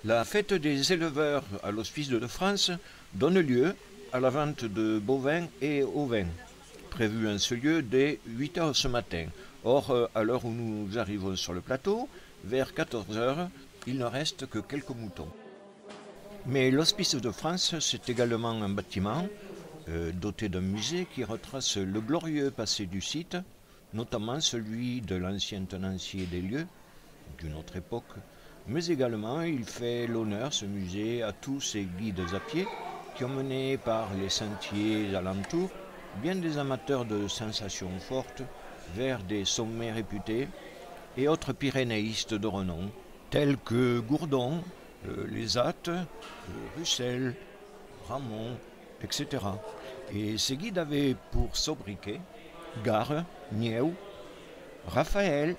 La fête des éleveurs à l'Hospice de France donne lieu à la vente de bovins et ovins, prévue en ce lieu dès 8 heures ce matin. Or, à l'heure où nous arrivons sur le plateau, vers 14 heures, il ne reste que quelques moutons. Mais l'Hospice de France, c'est également un bâtiment doté d'un musée qui retrace le glorieux passé du site, notamment celui de l'ancien tenancier des lieux, d'une autre époque, mais également il fait l'honneur, ce musée, à tous ces guides à pied qui ont mené par les sentiers alentours bien des amateurs de sensations fortes vers des sommets réputés et autres pyrénéistes de renom, tels que Gourdon, les Attes, Russell, Ramon, etc. Et ces guides avaient pour sobriquet Gare, Nieu, Raphaël,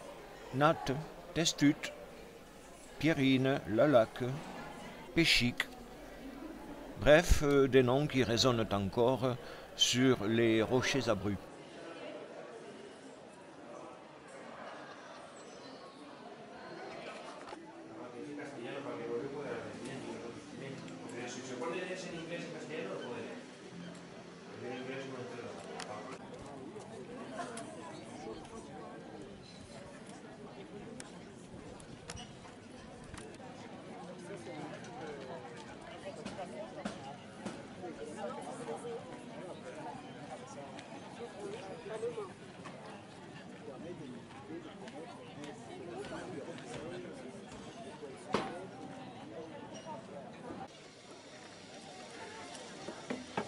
Nat, Testut, Pierrine, Lalac, Péchic, bref, des noms qui résonnent encore sur les rochers abrupts.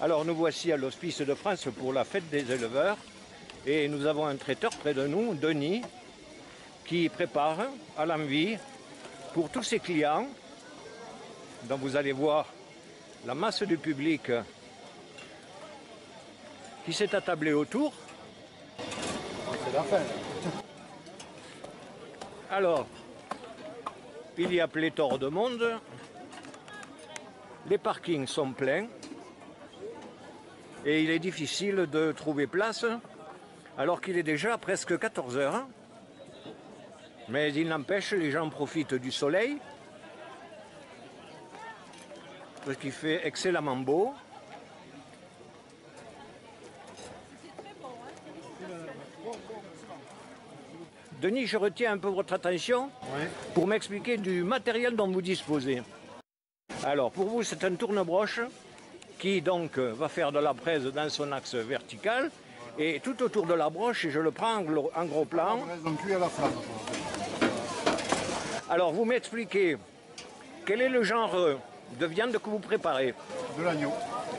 Alors nous voici à l'Hospice de France pour la fête des éleveurs et nous avons un traiteur près de nous, Denis, qui prépare à l'envie pour tous ses clients, dont vous allez voir la masse du public qui s'est attablé autour. C'est la fin. Alors, il y a pléthore de monde, les parkings sont pleins et il est difficile de trouver place alors qu'il est déjà presque 14 heures. Mais il n'empêche, les gens profitent du soleil parce qu'il fait excellemment beau. Denis, je retiens un peu votre attention pour m'expliquer du matériel dont vous disposez. Alors, pour vous, c'est un tourne-broche qui donc va faire de la braise dans son axe vertical. Et tout autour de la broche, je le prends en gros plan. À la flamme. Alors, vous m'expliquez quel est le genre de viande que vous préparez? De l'agneau.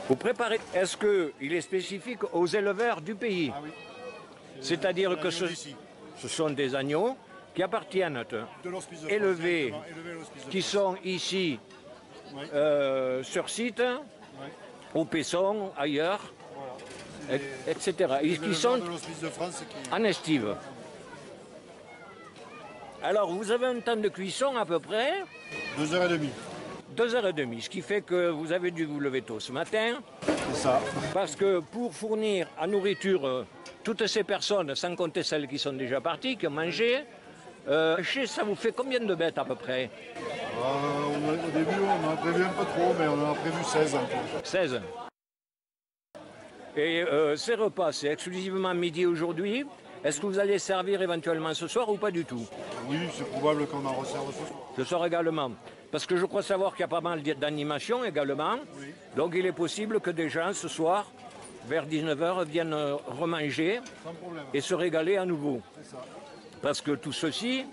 Vous préparez. Est-ce qu'il est spécifique aux éleveurs du pays? Ah oui. C'est-à-dire que ce sont des agneaux qui appartiennent élevés, qui sont ici sur site, au Pesson, ailleurs, voilà. etc. Et qui sont de France en estive. Alors, vous avez un temps de cuisson à peu près 2h30. 2h30, ce qui fait que vous avez dû vous lever tôt ce matin. C'est ça. Parce que pour fournir à nourriture toutes ces personnes, sans compter celles qui sont déjà parties, qui ont mangé, ça vous fait combien de bêtes à peu près? Au début, on en a prévu un peu trop, mais on en a prévu 16 en tout. 16. Et ces repas, c'est exclusivement midi aujourd'hui. Est-ce que vous allez servir éventuellement ce soir ou pas du tout? Oui, c'est probable qu'on en resserve ce soir. Ce soir également. Parce que je crois savoir qu'il y a pas mal d'animations également. Oui. Donc il est possible que des gens ce soir, vers 19h, viennent remanger Sans problème. et se régaler à nouveau. C'est ça. Parce que tout ceci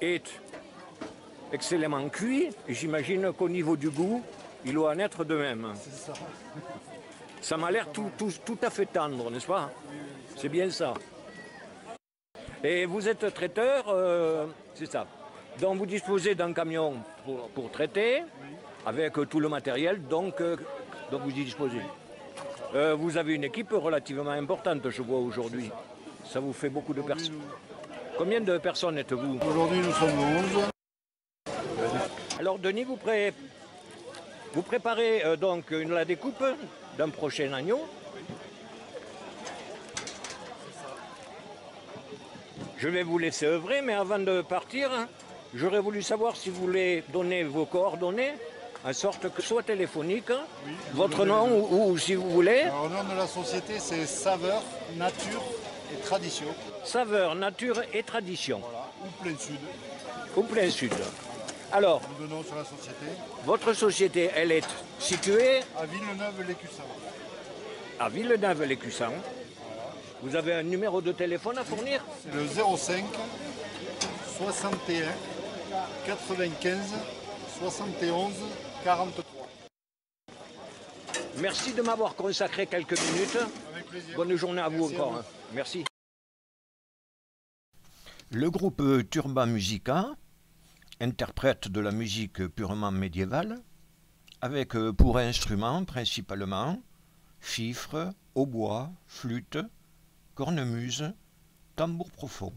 est excellemment cuit et j'imagine qu'au niveau du goût, il doit en être de même. C'est ça. Ça m'a l'air tout à fait tendre, n'est-ce pas? C'est bien ça. Et vous êtes traiteur, c'est ça. Donc vous disposez d'un camion pour traiter, avec tout le matériel dont vous y disposez. Vous avez une équipe relativement importante, je vois aujourd'hui. Ça vous fait beaucoup de personnes. Combien de personnes êtes-vous? Aujourd'hui, nous sommes 11. Alors Denis, vous préparez donc la découpe d'un prochain agneau. Je vais vous laisser œuvrer, mais avant de partir, J'aurais voulu savoir si vous voulez donner vos coordonnées, en sorte que ce soit téléphonique, Oui, votre nom ou si vous voulez. Alors, le nom de la société, c'est Saveur, Nature et Tradition. Saveur, nature et tradition, Voilà, ou plein sud. au plein sud. Alors, Nous donnons sur la société votre société, elle est située à Villeneuve-l'Écusson. à Villeneuve-l'Écusson. Vous avez un numéro de téléphone à fournir? C'est le 05 61 95 71 43. Merci de m'avoir consacré quelques minutes. Avec plaisir. Bonne journée à vous Merci encore. vous. Hein. Merci. Le groupe Turba Musica interprète de la musique purement médiévale, avec pour instruments principalement fifre, hautbois, flûte, cornemuse, tambour profond.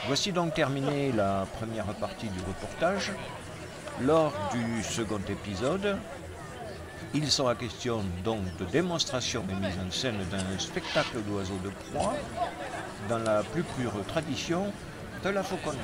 Voici donc terminée la première partie du reportage. Lors du second épisode, il sera question donc de démonstration et mise en scène d'un spectacle d'oiseaux de proie dans la plus pure tradition de la fauconnerie.